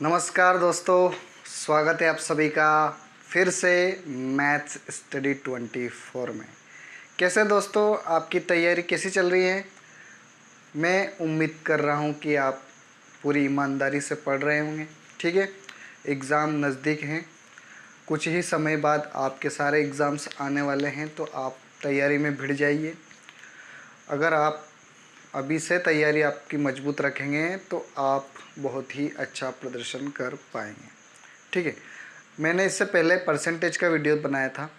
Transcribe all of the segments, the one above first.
नमस्कार दोस्तों, स्वागत है आप सभी का फिर से मैथ्स स्टडी 24 में। कैसे दोस्तों, आपकी तैयारी कैसी चल रही है? मैं उम्मीद कर रहा हूँ कि आप पूरी ईमानदारी से पढ़ रहे होंगे। ठीक है, एग्ज़ाम नज़दीक हैं, कुछ ही समय बाद आपके सारे एग्ज़ाम्स आने वाले हैं, तो आप तैयारी में भिड़ जाइए। अगर आप अभी से तैयारी आपकी मजबूत रखेंगे तो आप बहुत ही अच्छा प्रदर्शन कर पाएंगे। ठीक है, मैंने इससे पहले परसेंटेज का वीडियो बनाया था।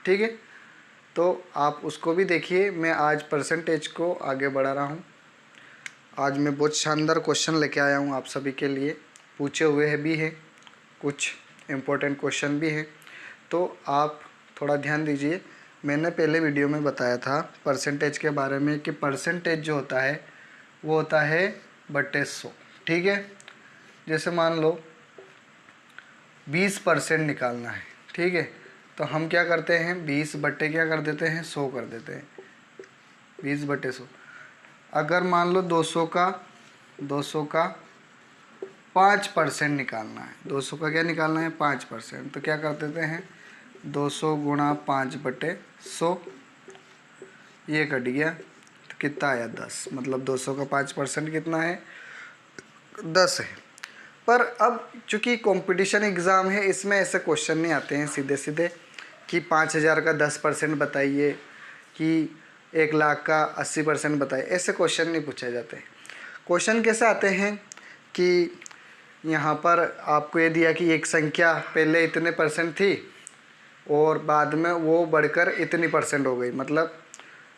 ठीक है, तो आप उसको भी देखिए। मैं आज परसेंटेज को आगे बढ़ा रहा हूँ। आज मैं बहुत शानदार क्वेश्चन लेके आया हूँ आप सभी के लिए। पूछे हुए भी हैं, कुछ इम्पोर्टेंट क्वेश्चन भी हैं, तो आप थोड़ा ध्यान दीजिए। मैंने पहले वीडियो में बताया था परसेंटेज के बारे में कि परसेंटेज जो होता है वो होता है बटे 100। ठीक है, जैसे मान लो 20% निकालना है। ठीक है, तो हम क्या करते हैं, 20 बटे क्या कर देते हैं, 100 कर देते हैं। 20 बटे 100। अगर मान लो 200 का 5% निकालना है, 200 का क्या निकालना है, 5%, तो क्या कर देते हैं, 200 गुणा 5 बटे 100, ये कट गया तो कितना आया, 10। मतलब 200 का 5% कितना है, 10 है। पर अब चूंकि कंपटीशन एग्ज़ाम है, इसमें ऐसे क्वेश्चन नहीं आते हैं सीधे सीधे कि 5,000 का 10% बताइए, कि 1,00,000 का 80% बताइए। ऐसे क्वेश्चन नहीं पूछे जाते। क्वेश्चन कैसे आते हैं कि यहाँ पर आपको ये दिया कि एक संख्या पहले इतने परसेंट थी और बाद में वो बढ़कर इतनी परसेंट हो गई। मतलब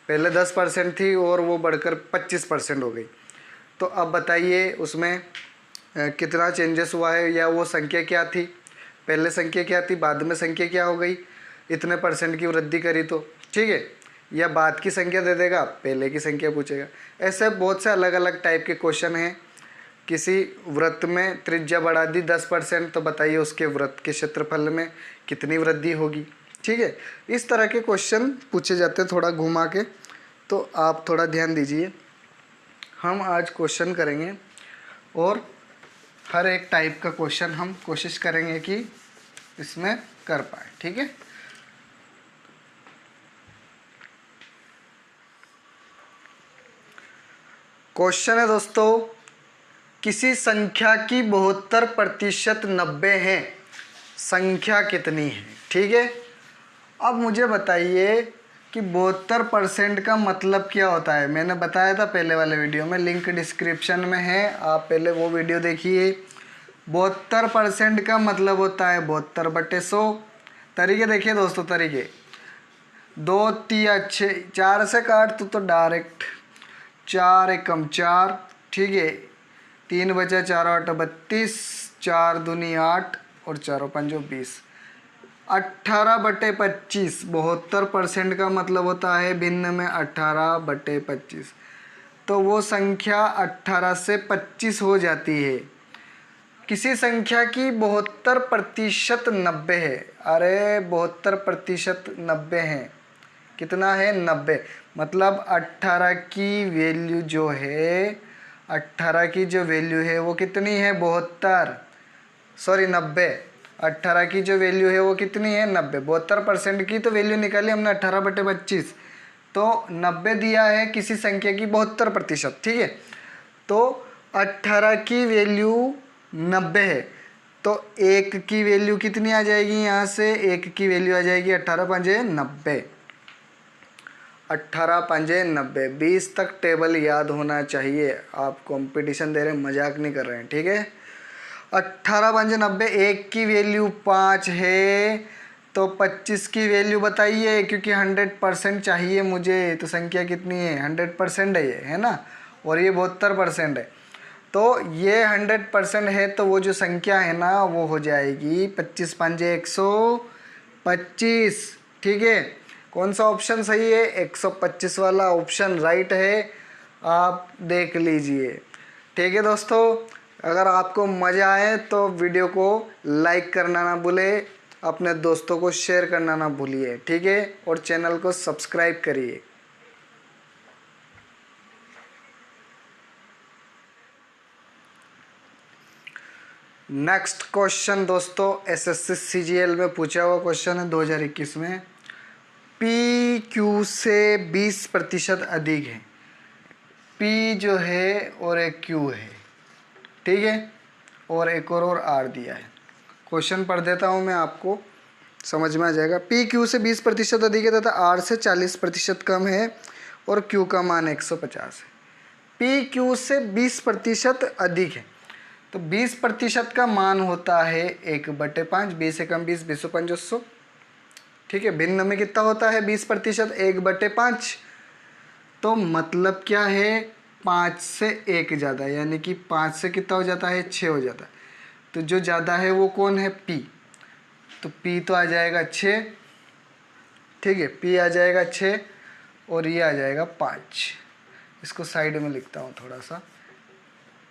पहले 10% थी और वो बढ़कर 25% हो गई। तो अब बताइए उसमें कितना चेंजेस हुआ है, या वो संख्या क्या थी, पहले संख्या क्या थी, बाद में संख्या क्या हो गई, इतने परसेंट की वृद्धि करी तो। ठीक है, या बाद की संख्या दे देगा, पहले की संख्या पूछेगा। ऐसे बहुत से अलग अलग टाइप के क्वेश्चन हैं। किसी वृत्त में त्रिज्या बढ़ा दी 10%, तो बताइए उसके वृत्त के क्षेत्रफल में कितनी वृद्धि होगी। ठीक है, इस तरह के क्वेश्चन पूछे जाते हैं थोड़ा घुमा के, तो आप थोड़ा ध्यान दीजिए। हम आज क्वेश्चन करेंगे और हर एक टाइप का क्वेश्चन हम कोशिश करेंगे कि इसमें कर पाए। ठीक है, क्वेश्चन है दोस्तों, किसी संख्या की 72% 90 है, संख्या कितनी है? ठीक है, अब मुझे बताइए कि 72% का मतलब क्या होता है। मैंने बताया था पहले वाले वीडियो में, लिंक डिस्क्रिप्शन में है, आप पहले वो वीडियो देखिए। 72% का मतलब होता है 72 बटे 100। तरीके देखिए दोस्तों, तरीके 2 तिया 6, 4 से काट तो डायरेक्ट 4 एकम 4। ठीक है, 3 बचा 4 8 32, 4 दूनी 8 और 4 पंजो 20। 18 बटे 25, 72% का मतलब होता है भिन्न में 18 बटे 25। तो वो संख्या 18 से 25 हो जाती है। किसी संख्या की 72% 90 है। अरे 72% 90 है, कितना है, 90। मतलब 18 की वैल्यू जो है, 18 की जो वैल्यू है वो कितनी है, 72, सॉरी 90। 18 की जो वैल्यू है वो कितनी है, 90। 72% की तो वैल्यू निकाली हमने 18 बटे 25, तो 90 दिया है किसी संख्या की 72%। ठीक है, तो 18 की वैल्यू 90 है, तो 1 की वैल्यू कितनी आ जाएगी, यहाँ से 1 की वैल्यू आ जाएगी 18 पंजे 90। 18 पंजे 90, 20 तक टेबल याद होना चाहिए। आप कंपटीशन दे रहे हैं, मजाक नहीं कर रहे हैं। ठीक है, 18 पंजे 90, 1 की वैल्यू 5 है, तो 25 की वैल्यू बताइए, क्योंकि 100% चाहिए मुझे। तो संख्या कितनी है, 100% है ये, है ना, और ये 72% है। तो ये 100% है, तो वो जो संख्या है ना वो हो जाएगी 25 पंजे 125। ठीक है, कौन सा ऑप्शन सही है, 125 वाला ऑप्शन राइट है, आप देख लीजिए। ठीक है दोस्तों, अगर आपको मज़ा आए तो वीडियो को लाइक करना ना भूले, अपने दोस्तों को शेयर करना ना भूलिए। ठीक है, और चैनल को सब्सक्राइब करिए। नेक्स्ट क्वेश्चन दोस्तों एसएससी सीजीएल में पूछा हुआ क्वेश्चन है 2021 में। पी क्यू से 20% अधिक है। पी जो है और एक क्यू है, ठीक है, और एक और आर दिया है। क्वेश्चन पढ़ देता हूँ मैं, आपको समझ में आ जाएगा। पी क्यू से 20% अधिक है तथा आर से 40% कम है और क्यू का मान 150 है। पी क्यू से 20% अधिक है तो 20% का मान होता है 1/5। 20 एकम 20, 20 500, ठीक है। भिन्न में कितना होता है 20%? 1/5। तो मतलब क्या है 5 से 1 ज़्यादा, यानी कि 5 से कितना हो जाता है 6 हो जाता है। तो जो ज़्यादा है वो कौन है? पी। तो पी तो आ जाएगा 6, ठीक है, पी आ जाएगा 6 और ये आ जाएगा 5। इसको साइड में लिखता हूँ थोड़ा सा।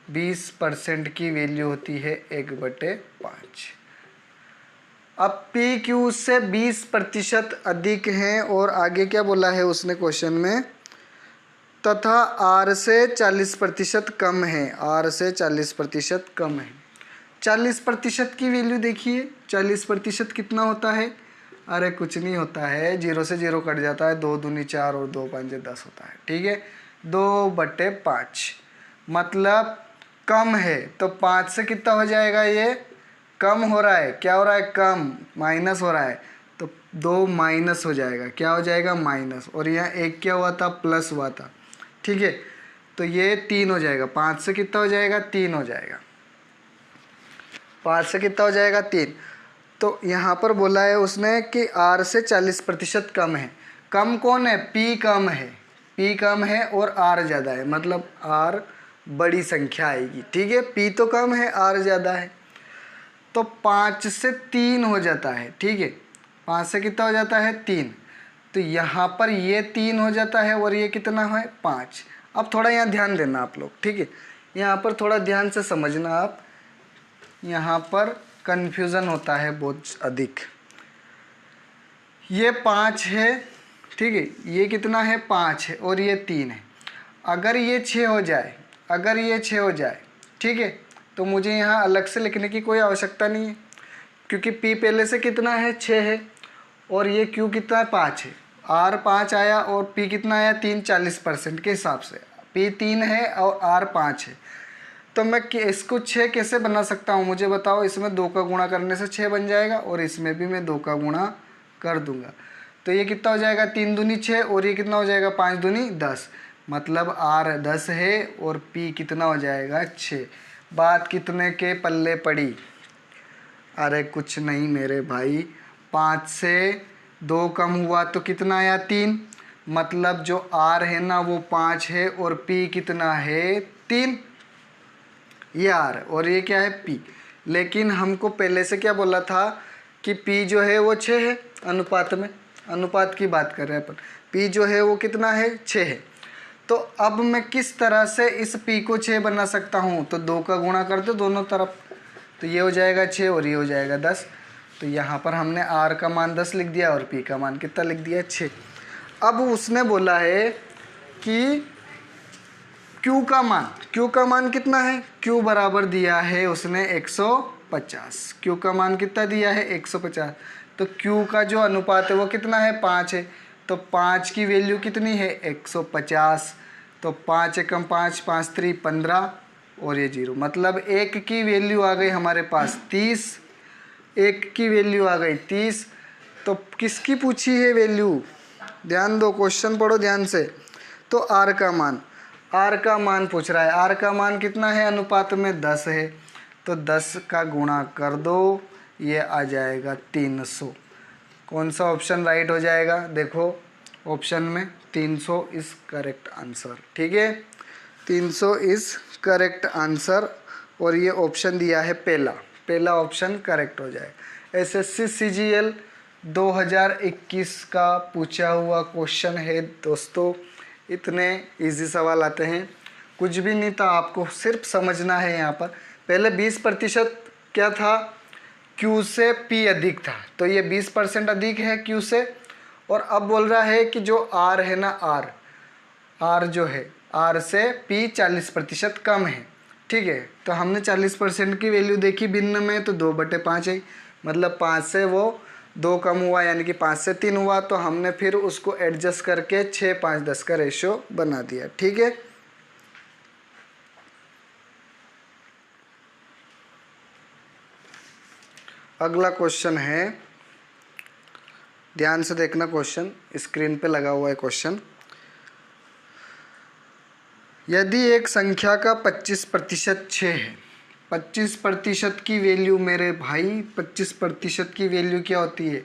20% की वैल्यू होती है 1/5। अब पी क्यू से 20% अधिक हैं और आगे क्या बोला है उसने क्वेश्चन में, तथा आर से 40% कम है। आर से 40% कम है। 40% की वैल्यू देखिए, 40% कितना होता है? अरे कुछ नहीं होता है, 0 से 0 कट जाता है, 2 दूनी 4 और 2 5 10 होता है, ठीक है। 2/5 मतलब कम है, तो 5 से कितना हो जाएगा? ये कम हो रहा है। क्या हो रहा है? कम, माइनस हो रहा है। तो 2 माइनस हो जाएगा। क्या हो जाएगा? माइनस। और यहाँ 1 क्या हुआ था? प्लस हुआ था, ठीक है। तो ये 3 हो जाएगा। 5 से कितना हो जाएगा? 3 हो जाएगा। 5 से कितना हो जाएगा? 3। तो यहाँ पर बोला है उसने कि आर से 40% कम है। कम कौन है? पी कम है। पी कम है और आर ज़्यादा है, मतलब आर बड़ी संख्या आएगी, ठीक है। पी तो कम है, आर ज़्यादा है। तो 5 से 3 हो जाता है, ठीक है। 5 से कितना हो जाता है? 3। तो यहाँ पर ये 3 हो जाता है और ये कितना है? 5। अब थोड़ा यहाँ ध्यान देना आप लोग, ठीक है। यहाँ पर थोड़ा ध्यान से समझना आप, यहाँ पर कन्फ्यूज़न होता है बहुत अधिक। ये 5 है, ठीक है, ये कितना है? 5 है और ये 3 है। अगर ये 6 हो जाए, अगर ये 6 हो जाए, ठीक है, तो मुझे यहाँ अलग से लिखने की कोई आवश्यकता नहीं है, क्योंकि पी पहले से कितना है? 6 है और ये क्यू कितना है? 5 है। आर 5 आया और पी कितना आया? 3। 40% के हिसाब से पी 3 है और आर 5 है। तो मैं इसको 6 कैसे बना सकता हूँ? मुझे बताओ। इसमें 2 का गुणा करने से 6 बन जाएगा और इसमें भी मैं 2 का गुणा कर दूंगा। तो ये कितना हो जाएगा? 3 दूनी 6 और ये कितना हो जाएगा? 5 दूनी 10। मतलब आर 10 है और पी कितना हो जाएगा? 6। बात कितने के पल्ले पड़ी? अरे कुछ नहीं मेरे भाई, 5 से 2 कम हुआ तो कितना आया? 3। मतलब जो आर है ना वो 5 है और पी कितना है? 3। ये आर और ये क्या है? पी। लेकिन हमको पहले से क्या बोला था कि पी जो है वो 6 है, अनुपात में, अनुपात की बात कर रहे हैं अपन। पी जो है वो कितना है? 6 है। तो अब मैं किस तरह से इस पी को 6 बना सकता हूँ? तो 2 का गुणा कर दो दोनों तरफ, तो ये हो जाएगा 6 और ये हो जाएगा 10। तो यहाँ पर हमने आर का मान 10 लिख दिया और पी का मान कितना लिख दिया? 6। अब उसने बोला है कि क्यू का मान कितना है? क्यू बराबर दिया है उसने 150। क्यू का मान कितना दिया है? 150। तो क्यू का जो अनुपात है वो कितना है? 5 है। तो 5 की वैल्यू कितनी है? 150। तो 5 एकम 5, 5 3 15 और ये 0, मतलब 1 की वैल्यू आ गई हमारे पास 30। 1 की वैल्यू आ गई 30। तो किसकी पूछी है वैल्यू? ध्यान दो, क्वेश्चन पढ़ो ध्यान से। तो आर का मान, आर का मान पूछ रहा है। आर का मान कितना है? अनुपात में 10 है। तो 10 का गुणा कर दो, ये आ जाएगा 300। कौन सा ऑप्शन राइट हो जाएगा? देखो ऑप्शन में 300 इज़ करेक्ट आंसर, ठीक है। 300 इज़ करेक्ट आंसर और ये ऑप्शन दिया है पहला, पहला ऑप्शन करेक्ट हो जाए। एसएससी सीजीएल 2021 का पूछा हुआ क्वेश्चन है दोस्तों। इतने इजी सवाल आते हैं, कुछ भी नहीं था, आपको सिर्फ समझना है। यहाँ पर पहले 20% क्या था? क्यू से पी अधिक था, तो ये 20% अधिक है क्यू से। और अब बोल रहा है कि जो आर है ना, आर जो है, आर से पी 40% कम है। ठीक है। तो हमने 40% की वैल्यू देखी भिन्न में, तो 2/5 है, मतलब 5 से वो 2 कम हुआ, यानी कि 5 से 3 हुआ। तो हमने फिर उसको एडजस्ट करके 6:5:10 का रेशियो बना दिया। ठीक है। अगला क्वेश्चन है, ध्यान से देखना, क्वेश्चन स्क्रीन पे लगा हुआ है क्वेश्चन। यदि एक संख्या का 25% 6 है, 25% की वैल्यू मेरे भाई, 25% की वैल्यू क्या होती है?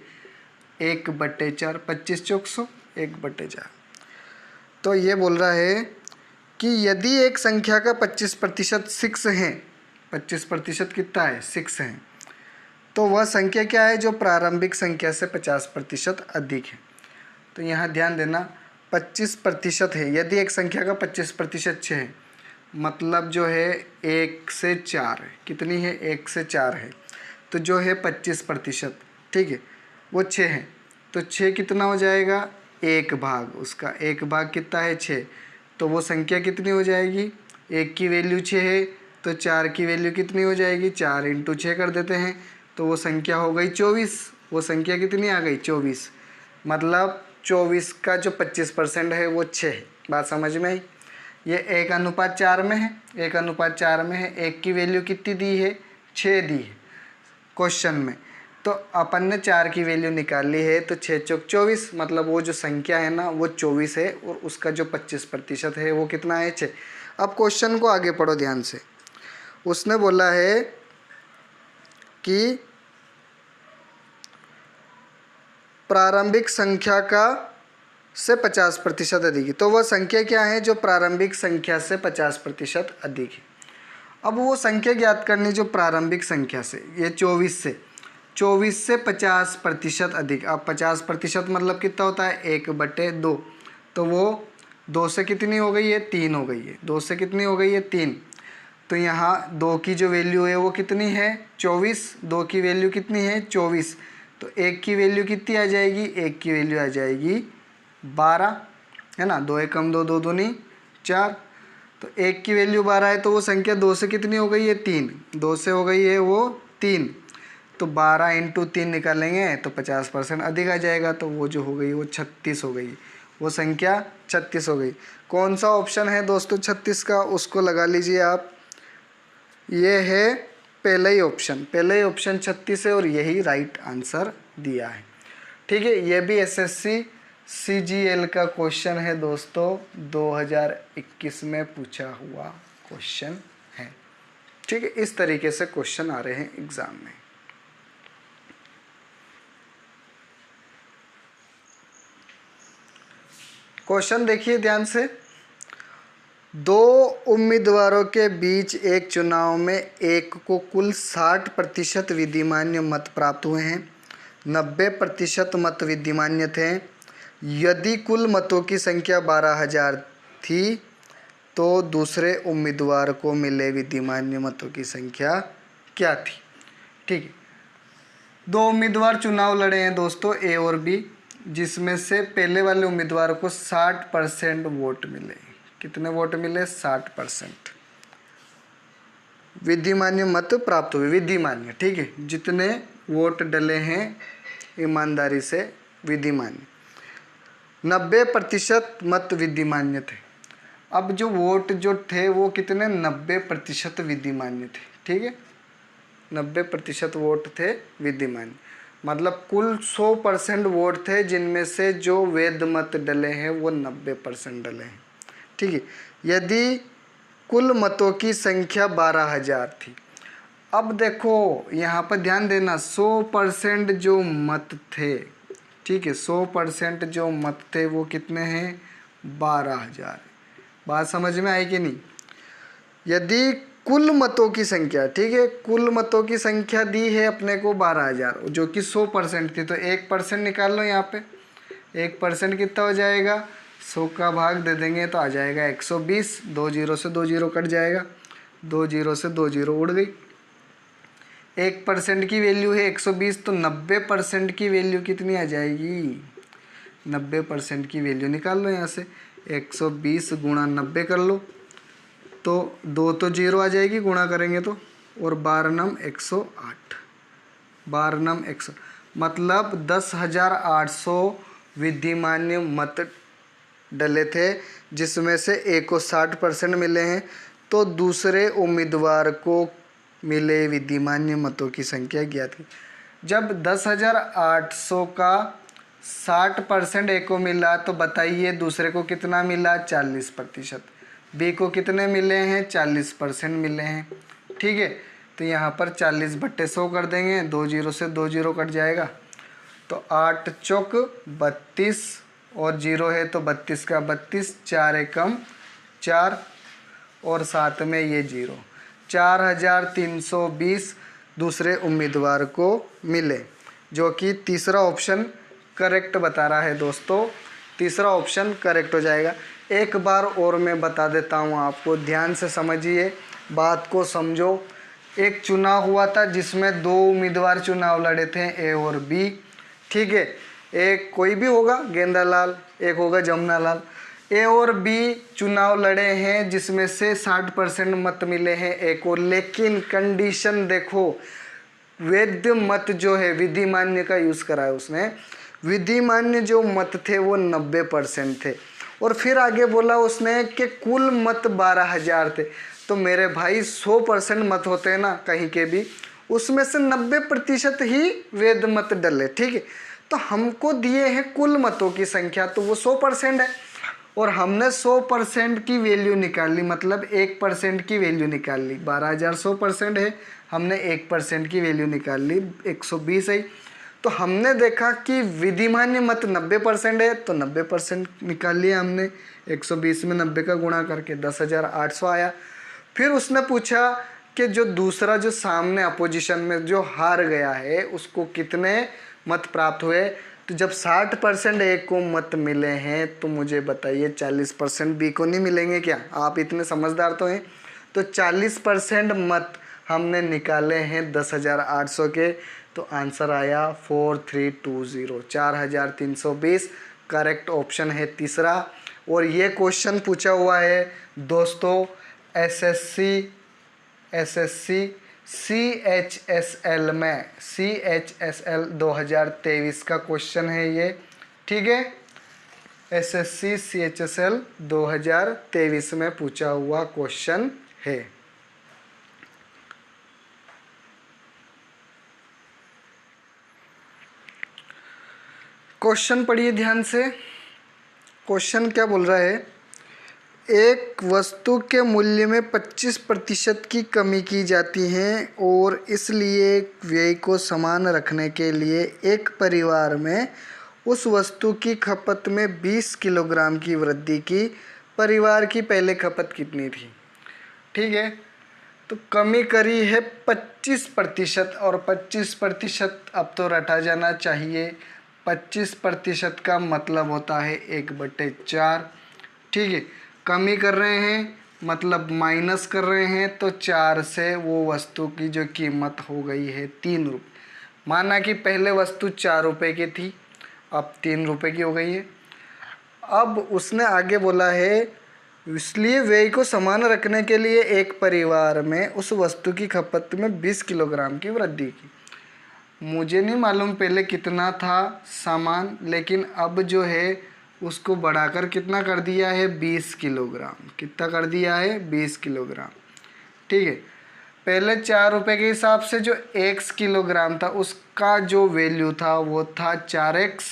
1/4, 25 चौक 100, 1/4। तो ये बोल रहा है कि यदि एक संख्या का 25% 6 है, 25% कितना है? 6 है, तो वह संख्या क्या है जो प्रारंभिक संख्या से 50% अधिक है। तो यहाँ ध्यान देना, 25% है, यदि एक संख्या का 25% 6 है, मतलब जो है 1 से 4 है। कितनी है? 1 से 4 है। तो जो है 25%, ठीक है, वो 6 है। तो 6 कितना हो जाएगा? 1 भाग, उसका 1 भाग कितना है? 6। तो वो संख्या कितनी हो जाएगी? 1 की वैल्यू 6 है, तो 4 की वैल्यू कितनी हो जाएगी? 4 × 6 कर देते हैं, तो वो संख्या हो गई 24। वो संख्या कितनी आ गई? 24। मतलब 24 का जो 25% है वो 6 है। बात समझ में आई? ये 1:4 में है, 1:4 में है। 1 की वैल्यू कितनी दी है? 6 दी है क्वेश्चन में। तो अपन ने 4 की वैल्यू निकाल ली है, तो 6 चौक 24, मतलब वो जो संख्या है ना वो 24 है, और उसका जो 25% है वो कितना है? 6। अब क्वेश्चन को आगे पढ़ो ध्यान से। उसने बोला है कि प्रारंभिक संख्या का से 50% अधिक है। तो वह संख्या क्या है जो प्रारंभिक संख्या से 50% अधिक है? अब वो संख्या ज्ञात करनी जो प्रारंभिक संख्या से, ये 24 से 50% अधिक। अब 50% मतलब कितना होता है? 1/2। तो वो 2 से कितनी हो गई है? 3 हो गई है। 2 से कितनी हो गई है? 3। तो यहाँ 2 की जो वैल्यू है वो कितनी है? 24। 2 की वैल्यू कितनी है? 24। तो 1 की वैल्यू कितनी आ जाएगी? 1 की वैल्यू आ जाएगी 12, है ना। 2 एकम 2, 2 दूनी 4। तो 1 की वैल्यू 12 है, तो वो संख्या 2 से कितनी हो गई है? 3। 2 से हो गई है वो 3। तो 12 × 3 निकालेंगे तो 50% अधिक आ जाएगा। तो वो जो हो गई वो 36 हो गई, वो संख्या 36 हो गई। कौन सा ऑप्शन है दोस्तों 36 का? उसको लगा लीजिए आप। ये है पहला ही ऑप्शन, पहला ही ऑप्शन 36 है, और यही राइट आंसर दिया है। ठीक है। ये भी SSC CGL का क्वेश्चन है दोस्तों, 2021 में पूछा हुआ क्वेश्चन है। ठीक है, इस तरीके से क्वेश्चन आ रहे हैं एग्जाम में। क्वेश्चन देखिए ध्यान से। 2 उम्मीदवारों के बीच एक चुनाव में एक को कुल 60% विधिमान्य मत प्राप्त हुए हैं, 90% मत विधिमान्य थे। यदि कुल मतों की संख्या 12,000 थी, तो दूसरे उम्मीदवार को मिले विधिमान्य मतों की संख्या क्या थी? ठीक है। 2 उम्मीदवार चुनाव लड़े हैं दोस्तों, A और B, जिसमें से पहले वाले उम्मीदवार को 60% वोट मिले। कितने वोट मिले? 60% विधिमान्य मत प्राप्त हुए। विधिमान्य, ठीक है, जितने वोट डले हैं ईमानदारी से विधिमान्य। 90% मत विधिमान्य थे। अब जो वोट जो थे वो कितने? 90% विधिमान्य थे। ठीक है, 90% वोट थे विधिमान्य, मतलब कुल 100% वोट थे, जिनमें से जो वैध मत डले हैं वो 90% डले हैं। ठीक है। यदि कुल मतों की संख्या 12,000 थी। अब देखो यहाँ पर ध्यान देना, 100% जो मत थे, ठीक है, 100% जो मत थे वो कितने हैं? 12,000। बात समझ में आई कि नहीं? यदि कुल मतों की संख्या, ठीक है, कुल मतों की संख्या दी है अपने को 12,000, जो कि 100% थी, तो 1% निकाल लो यहाँ पे। 1% कितना हो जाएगा? 100 का भाग दे देंगे तो आ जाएगा 120। 2 जीरो से 2 जीरो कट जाएगा, 2 जीरो से 2 जीरो उड़ गई। 1% की वैल्यू है 120, तो 90% की वैल्यू कितनी आ जाएगी? 90% की वैल्यू निकाल लो यहाँ से। 120 × 90 कर लो, तो 2 तो 0 आ जाएगी गुणा करेंगे तो, और 12 नम 108, 12 नम 100, मतलब 10,800 विधिमान्य मत डले थे, जिसमें से एक को 60% मिले हैं। तो दूसरे उम्मीदवार को मिले विधिमान्य मतों की संख्या ज्ञात की। जब 10,800 का 60% ए को मिला तो बताइए दूसरे को कितना मिला, 40%। बी को कितने मिले हैं, 40% मिले हैं। ठीक है, तो यहाँ पर 40/100 कर देंगे, 2 0 से 2 0 कट जाएगा, तो 8 चौक 32 और 0 है तो 32 का 32, 4 एकम 4 और साथ में ये 0, 4,320 दूसरे उम्मीदवार को मिले, जो कि तीसरा ऑप्शन करेक्ट बता रहा है दोस्तों। तीसरा ऑप्शन करेक्ट हो जाएगा। एक बार और मैं बता देता हूँ आपको, ध्यान से समझिए, बात को समझो। एक चुनाव हुआ था जिसमें 2 उम्मीदवार चुनाव लड़े थे, ए और बी। ठीक है, एक कोई भी होगा गेंदालाल, एक होगा जमुनालाल। ए और बी चुनाव लड़े हैं जिसमें से 60% मत मिले हैं ए को, लेकिन कंडीशन देखो, वैध मत जो है, विधिमान्य का यूज़ करा है उसने, विधिमान्य जो मत थे वो 90% थे। और फिर आगे बोला उसने कि कुल मत 12,000 थे। तो मेरे भाई 100% मत होते हैं ना कहीं के भी, उसमें से 90% ही वैध मत डले। ठीक है, तो हमको दिए हैं कुल मतों की संख्या, तो वो 100% है, और हमने 100% की वैल्यू निकाल ली, मतलब 1% की वैल्यू निकाल ली। 12,000 100% है, हमने 1% की वैल्यू निकाल ली, 120 है। तो हमने देखा कि विधिमान्य मत 90% है, तो 90% निकाल लिया हमने, 120 में 90 का गुणा करके 10,800 आया। फिर उसने पूछा कि जो दूसरा, जो सामने अपोजिशन में जो हार गया है, उसको कितने मत प्राप्त हुए। तो जब 60% ए को मत मिले हैं तो मुझे बताइए 40% बी को नहीं मिलेंगे क्या? आप इतने समझदार तो हैं। तो 40% मत हमने निकाले हैं 10,800 के, तो आंसर आया 4320, 4,320 करेक्ट ऑप्शन है तीसरा। और ये क्वेश्चन पूछा हुआ है दोस्तों एसएससी CHSL में, CHSL 2023 का क्वेश्चन है ये। ठीक है, SSC CHSL 2023 में पूछा हुआ क्वेश्चन है। क्वेश्चन पढ़िए ध्यान से। क्वेश्चन क्या बोल रहा है, एक वस्तु के मूल्य में 25% की कमी की जाती है और इसलिए व्यय को समान रखने के लिए एक परिवार में उस वस्तु की खपत में 20 किलोग्राम की वृद्धि की। परिवार की पहले खपत कितनी थी? ठीक है, तो कमी करी है 25%, और 25% अब तो रटा जाना चाहिए। 25% का मतलब होता है 1/4। ठीक है, कमी कर रहे हैं मतलब माइनस कर रहे हैं, तो 4 से वो वस्तु की जो कीमत हो गई है 3 रुपये। माना कि पहले वस्तु 4 रुपये की थी, अब 3 रुपये की हो गई है। अब उसने आगे बोला है इसलिए व्यय को समान रखने के लिए एक परिवार में उस वस्तु की खपत में 20 किलोग्राम की वृद्धि की। मुझे नहीं मालूम पहले कितना था सामान, लेकिन अब जो है उसको बढ़ाकर कितना कर दिया है, 20 किलोग्राम। कितना कर दिया है, 20 किलोग्राम। ठीक है, पहले 4 रुपये के हिसाब से जो x किलोग्राम था उसका जो वैल्यू था वो था 4x।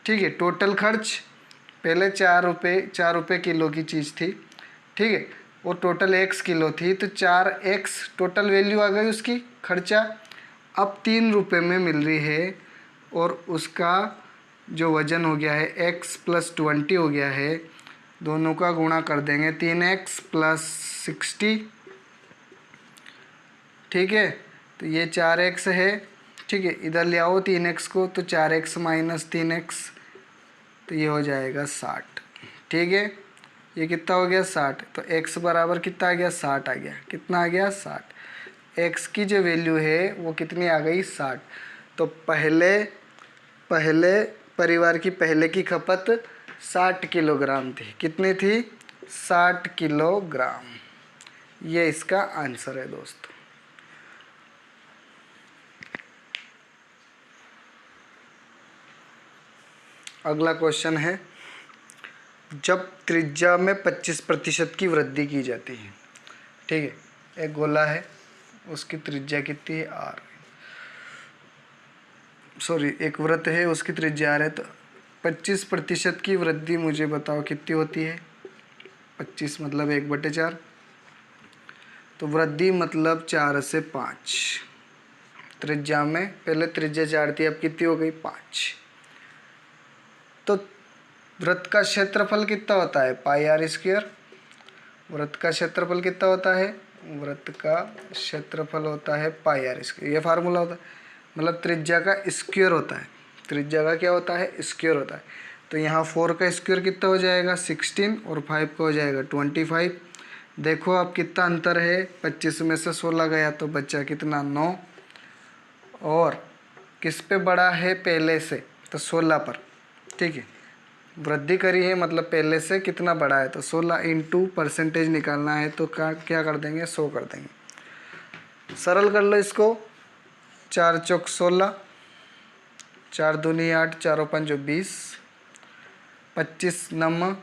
ठीक है, टोटल खर्च पहले 4 रुपये किलो की चीज़ थी। ठीक है, वो टोटल x किलो थी, तो 4x टोटल वैल्यू आ गई उसकी खर्चा। अब 3 रुपये में मिल रही है और उसका जो वज़न हो गया है x + 20 हो गया है। दोनों का गुणा कर देंगे, 3x + 60। ठीक है, तो ये 4x है। ठीक है, इधर ले आओ 3x को, तो 4x - 3x, तो ये हो जाएगा 60। ठीक है, ये कितना हो गया, 60। तो x बराबर कितना आ गया, 60 आ गया। कितना आ गया, 60। x की जो वैल्यू है वो कितनी आ गई, 60। तो पहले परिवार की पहले की खपत 60 किलोग्राम थी। कितनी थी, 60 किलोग्राम। ये इसका आंसर है दोस्तों। अगला क्वेश्चन है, जब त्रिज्या में 25% की वृद्धि की जाती है, ठीक है, एक गोला है, उसकी त्रिज्या कितनी है r, सॉरी एक वृत्त है, उसकी त्रिज्या r है, तो 25% की वृद्धि मुझे बताओ कितनी होती है। 25 मतलब 1/4, तो वृद्धि मतलब 4 से 5। त्रिज्या में पहले त्रिज्या 4 थी, अब कितनी हो गई 5। तो वृत्त का क्षेत्रफल कितना होता है πr²। वृत्त का क्षेत्रफल कितना होता है, वृत्त का क्षेत्रफल होता है πr²। ये फार्मूला होता है, मतलब त्रिज्या का स्क्वायर होता है। त्रिज्या का क्या होता है, स्क्वायर होता है। तो यहाँ 4 का स्क्वायर कितना हो जाएगा 16 और 5 का हो जाएगा 25। देखो अब कितना अंतर है, 25 में से 16 गया तो बचा कितना 9, और किस पे बड़ा है पहले से, तो 16 पर, ठीक है। वृद्धि करी है मतलब पहले से कितना बड़ा है, तो 16 इंटू परसेंटेज निकालना है, तो क्या कर देंगे 100 कर देंगे। सरल कर लो इसको, 4 चौक 16, 4 दूनी 8, 4 5 20, 25 नम,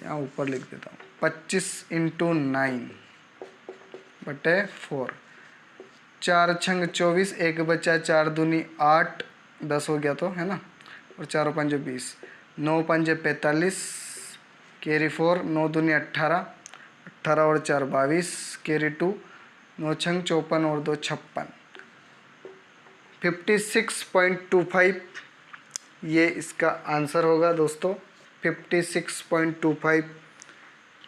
यहाँ ऊपर लिख देता हूँ, 25 इंटू 9/4, 4 छंग 24, 1 बचा, 4 दूनी 8, 10 हो गया तो है ना, और 4 5 20, 9 5 45, कैरी 4, 9 दूनी 18, 18 और 4 22, कैरी 2, 9 छंग 54 और 2 56, 56.25 ये इसका आंसर होगा दोस्तों। 56.25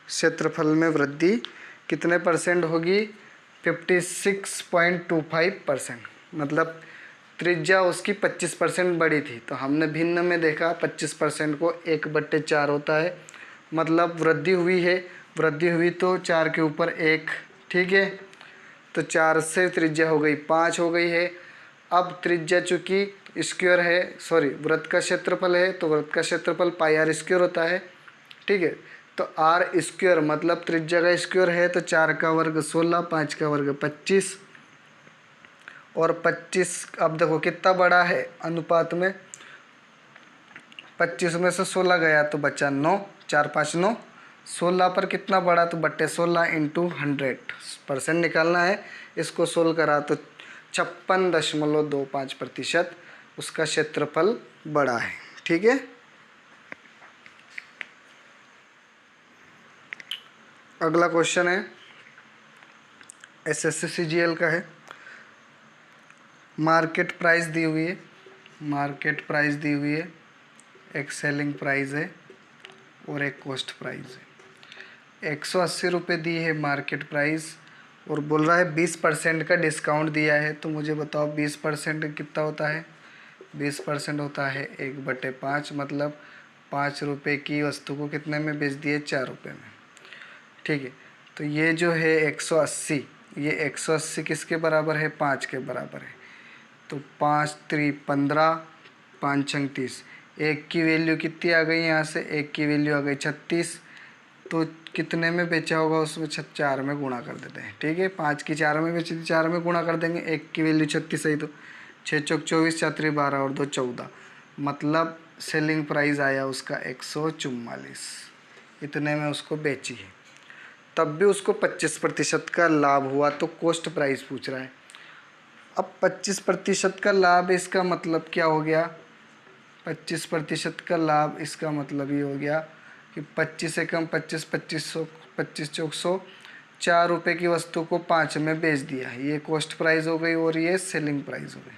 क्षेत्रफल में वृद्धि कितने परसेंट होगी, 56.25%। मतलब त्रिज्या उसकी 25% बड़ी थी, तो हमने भिन्न में देखा 25% को 1/4 होता है, मतलब वृद्धि हुई है, वृद्धि हुई तो 4 के ऊपर 1, ठीक है। तो 4 से त्रिज्या हो गई 5 हो गई है। अब त्रिज्या चूँकि स्क्वायर है, सॉरी वृत्त का क्षेत्रफल है, तो वृत्त का क्षेत्रफल πr² होता है, ठीक है। तो r² मतलब त्रिज्या का स्क्वायर है, तो 4 का वर्ग 16, 5 का वर्ग 25, और 25 अब देखो कितना बड़ा है अनुपात में, 25 में से 16 गया तो बचा 9, 4 5 9, 16 पर कितना बड़ा, तो बट्टे 16 इंटू 100% निकालना है। इसको सोल्व करा तो 56.25% उसका क्षेत्रफल बड़ा है, ठीक है। अगला क्वेश्चन है SSC CGL का है। मार्केट प्राइस दी हुई है, मार्केट प्राइस दी हुई है, एक सेलिंग प्राइस है और एक कॉस्ट प्राइस है। 180 रुपये दी है मार्केट प्राइस, और बोल रहा है 20% का डिस्काउंट दिया है। तो मुझे बताओ 20% कितना होता है, 20% होता है 1/5, मतलब 5 रुपये की वस्तु को कितने में बेच दिए, 4 रुपये में, ठीक है। तो ये जो है 180, ये 180 किसके बराबर है, 5 के बराबर है। तो 5 3 15, 5 6 30, 1 की वैल्यू कितनी आ गई यहाँ से, 1 की वैल्यू आ गई 36, तो कितने में बेचा होगा उसमें 4 में गुणा कर देते हैं, ठीक है। 5 की 4 में बेची थी, 4 में गुणा कर देंगे, 1 की वैल्यू 36 है, तो 6 चौक 24, 4 3 12 और 2 14, मतलब सेलिंग प्राइस आया उसका 144, इतने में उसको बेची है। तब भी उसको 25% का लाभ हुआ, तो कॉस्ट प्राइस पूछ रहा है। अब 25% का लाभ, इसका मतलब क्या हो गया, 25% का लाभ इसका मतलब ये हो गया कि 25 से कम 25, 2500, 25 चौक 100, 4 रुपये की वस्तु को 5 में बेच दिया है, ये कॉस्ट प्राइस हो गई और ये सेलिंग प्राइस हो गई।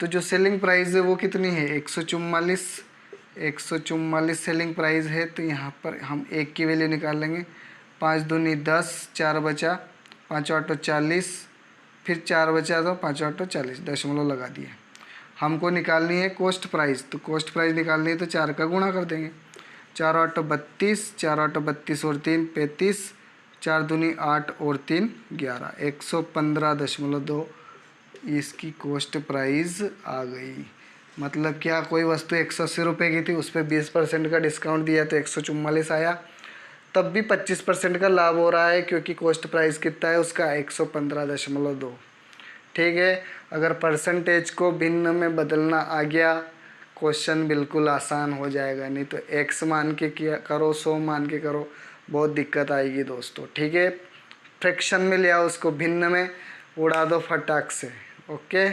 तो जो सेलिंग प्राइस है वो कितनी है, 144, 144 सेलिंग प्राइस है। तो यहाँ पर हम 1 की वैल्यू निकाल लेंगे, 5 दूनी 10, 4 बचा, 5 8 40, फिर 4 बचा तो 5 8 40, दशमलव लगा दिए। हमको निकालनी है कॉस्ट प्राइस, तो कॉस्ट प्राइस निकालनी है तो 4 का गुणा कर देंगे, 4 8 32, 4 8 32 और 3 35, 4 दूनी 8 और 3 11, 115.2 इसकी कॉस्ट प्राइस आ गई। मतलब क्या, कोई वस्तु 180 रुपये की थी, उस पर 20% का डिस्काउंट दिया तो 144 आया। तब भी 25% का लाभ हो रहा है, क्योंकि कॉस्ट प्राइस कितना है उसका 115.2। ठीक है, अगर परसेंटेज को भिन्न में बदलना आ गया, क्वेश्चन बिल्कुल आसान हो जाएगा। नहीं तो एक्स मान के किया करो, 100 मान के करो, बहुत दिक्कत आएगी दोस्तों। ठीक है, फ्रैक्शन में ले आओ उसको, भिन्न में उड़ा दो फटाक से। ओके।